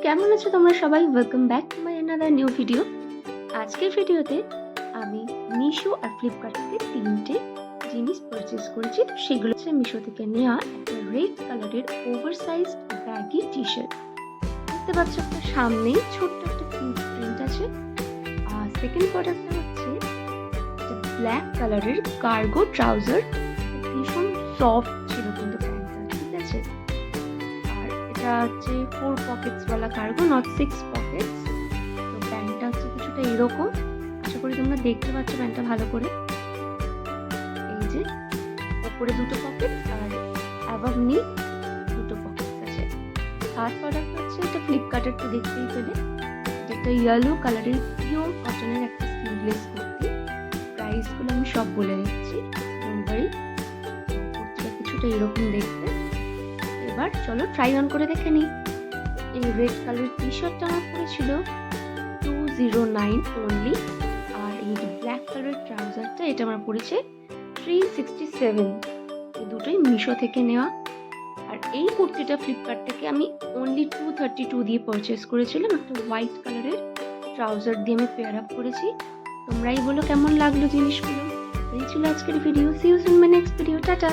কেমন আছো তোমরা সবাই? Welcome back to my another new video. আজকের ভিডিওতে আমি মিশো আর ফ্লিপকার্ট থেকে তিনটে জিনিস পারচেস করেছি। তো সেগুলো হচ্ছে মিশো থেকে নেওয়া একটা রেড কালারের over size baggy T shirt. দেখতে পাচ্ছ একটা সামনেই ছোট্ট একটা কিউট প্রিন্ট আছে। আর সেকেন্ড প্রোডাক্টটা হচ্ছে ব্ল্যাক কালারের কার্গো ট্রাউজার। ভীষণ সফট ছিল কিন্তু প্যান্টটা, ঠিক আছে। এটা হচ্ছে 4 পকেটস वाला কার্গো, নট 6 পকেটস। তো প্যান্টটা হচ্ছে কিছুটা এরকম। আশা করি তোমরা দেখতে পাচ্ছ প্যান্টটা ভালো করে। এই যে উপরে দুটো পকেট আর অ্যাবাভ নি দুটো পকেটস আছে। থার্ড প্রোডাক্ট হচ্ছে এটা ফ্লিপকার্টের, তো দেখতেই পেলে একটা ইয়েলো কালারের পিওর কটনের একটা স্লিভলেস কুর্তি। প্রাইসগুলো আমি সব বলে দিচ্ছি, ডোন্ট ওয়ারি। কুর্তিটা কিছুটা এরকম দেখতে। এবার চলো ট্রাই অন করে দেখে নিই। এই রেড কালার টি শার্টটা আমার পড়েছিল 209 অনলি। আর এই যে ব্ল্যাক কালার ট্রাউজারটা এটা আমার পড়েছে 367। এই দুটোই মিশো থেকে নেওয়া। আর এই কুর্তিটা ফ্লিপকার্ট থেকে আমি অনলি 232 দিয়ে পারচেস করেছিলাম। একটা হোয়াইট কালারের ট্রাউজার দিয়ে আমি পেয়ার আপ করেছি। তোমরাই বলো কেমন লাগলো জিনিসগুলো। এই ছিল আজকের video. See you soon my next video. Tata.